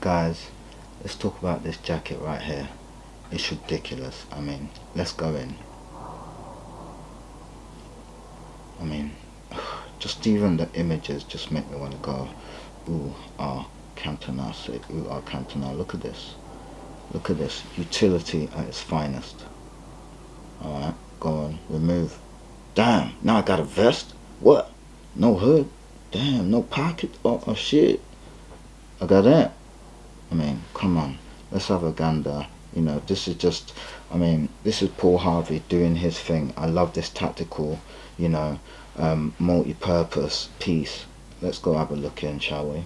guys, let's talk about this jacket right here. It's ridiculous. I mean, let's go in. I mean, just even the images just make me want to go, ooh, ah, Cantona, say, ooh, ah, Cantona. Look at this. Look at this. Utility at its finest. Alright, go on, remove. Damn, now I got a vest? What? No hood? Damn, no pocket? Oh shit. I got that. I mean, come on. Let's have a gander. You know, this is just, I mean, this is Paul Harvey doing his thing. I love this tactical, you know, multi-purpose piece. Let's go have a look in, shall we?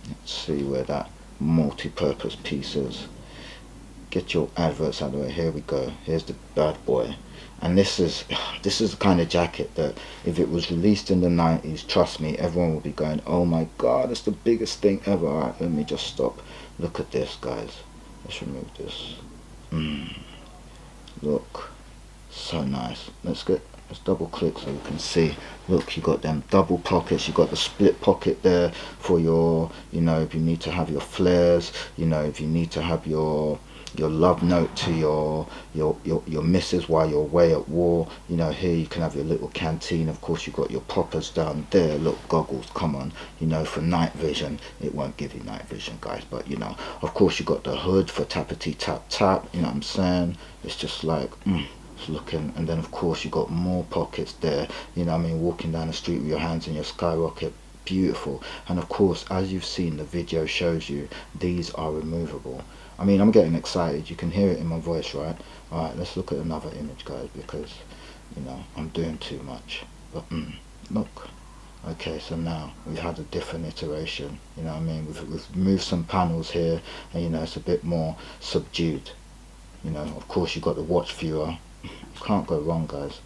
Let's see where that multi-purpose piece is. Get your adverts out of the way. Here we go. Here's the bad boy. And this is the kind of jacket that if it was released in the 90s, trust me, everyone will be going, oh my god, it's the biggest thing ever. Alright, let me just stop. Look at this, guys. Let's remove this. Look, so nice. Let's double click so you can see. Look, you got them double pockets, you got the split pocket there for your, you know, if you need to have your flares, you know, if you need to have your love note to your missus while you're away at war. You know, here you can have your little canteen. Of course, you got your poppers down there. Look, goggles, come on. You know, for night vision. It won't give you night vision, guys, but you know, of course you got the hood for tappity tap tap. You know what I'm saying? It's just like it's looking. And then of course you got more pockets there. You know what I mean? Walking down the street with your hands in your skyrocket. Beautiful. And of course, as you've seen, the video shows you these are removable. I mean, I'm getting excited. You can hear it in my voice, right? Alright, let's look at another image, guys, because, you know, I'm doing too much. But, look. Okay, so now we had a different iteration. You know what I mean? We've moved some panels here, and, you know, it's a bit more subdued. You know, of course, you've got the watch viewer. Can't go wrong, guys.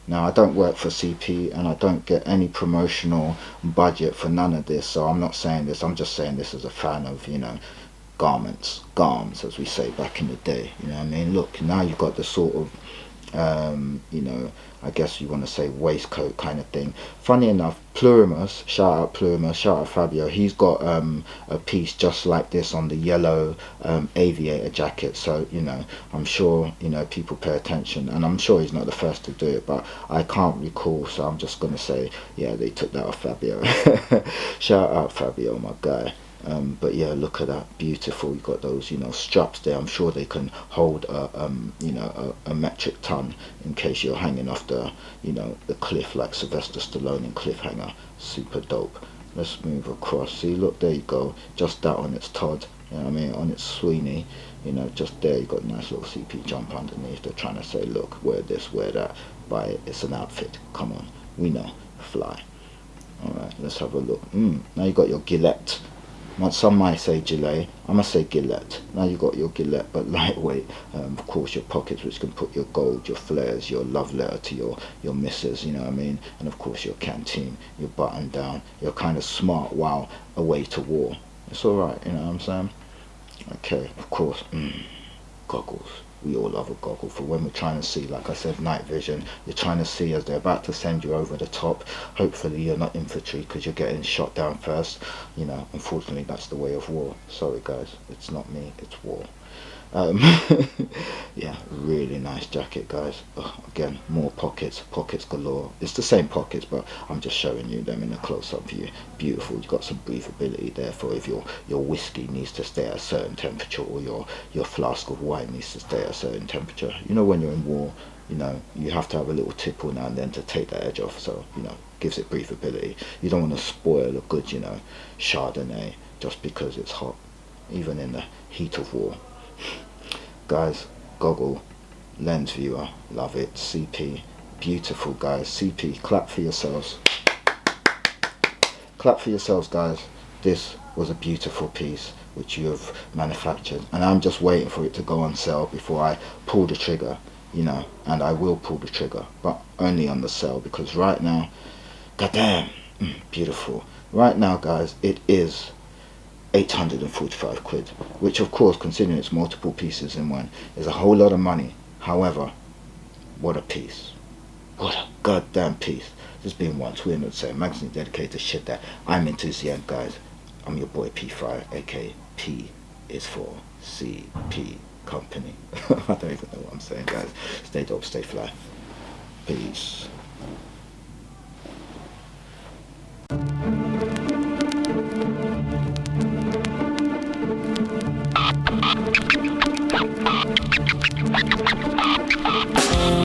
Now, I don't work for CP, and I don't get any promotional budget for none of this, so I'm not saying this. I'm just saying this as a fan of, you know, garms, as we say back in the day. You know what I mean? Look, now you've got the sort of you know, I guess you want to say waistcoat kind of thing. Funny enough, Plurimus, shout out Plurimus, shout out Fabio, he's got a piece just like this on the yellow aviator jacket. So, you know, I'm sure, you know, people pay attention, and I'm sure he's not the first to do it, but I can't recall, so I'm just going to say, yeah, they took that off Fabio. Shout out Fabio, my guy. But yeah, look at that, beautiful. You got those, you know, straps there. I'm sure they can hold you know, a metric ton in case you're hanging off the, you know, the cliff like Sylvester Stallone in Cliffhanger. Super dope. Let's move across. See, look, there you go. Just that on its Todd. You know what I mean? On its Sweeney. You know, just there you got a nice little CP jump underneath. They're trying to say, look, wear this, wear that. Buy it. It's an outfit. Come on. We know. Fly. Alright, let's have a look. Now you got your Gillette. Some might say gilet, I must say Gillette. Now you got your Gillette, but lightweight. Of course, your pockets, which can put your gold, your flares, your love letter to your missus, you know what I mean? And of course, your canteen, your button down. You're kind of smart while away to war. It's alright, you know what I'm saying? Okay, of course, goggles. We all love a goggle for when we're trying to see, like I said, night vision. You're trying to see as they're about to send you over the top. Hopefully you're not infantry because you're getting shot down first. You know, unfortunately that's the way of war. Sorry guys, it's not me, it's war. Yeah, really nice jacket, guys. Again, more pockets galore. It's the same pockets, but I'm just showing you them in a close-up view. Beautiful. You've got some breathability there for if your whiskey needs to stay at a certain temperature, or your flask of wine needs to stay at a certain temperature. You know, when you're in war, you know, you have to have a little tipple now and then to take that edge off, so, you know, gives it breathability. You don't want to spoil a good, you know, Chardonnay just because it's hot, even in the heat of war. Guys, goggle, lens viewer, love it. CP, beautiful, guys. CP, clap for yourselves. Clap for yourselves, guys. This was a beautiful piece which you have manufactured, and I'm just waiting for it to go on sale before I pull the trigger, you know. And I will pull the trigger, but only on the sale, because right now, goddamn, beautiful. Right now, guys, it is 845 quid, which of course, considering it's multiple pieces in one, is a whole lot of money. However, what a piece. What a goddamn piece. There's been one 200 magazine dedicated to shit that I'm enthusiastic, guys. I'm your boy P Fry, aka P is for CP Company. I don't even know what I'm saying, guys. Stay dope, stay fly. Peace.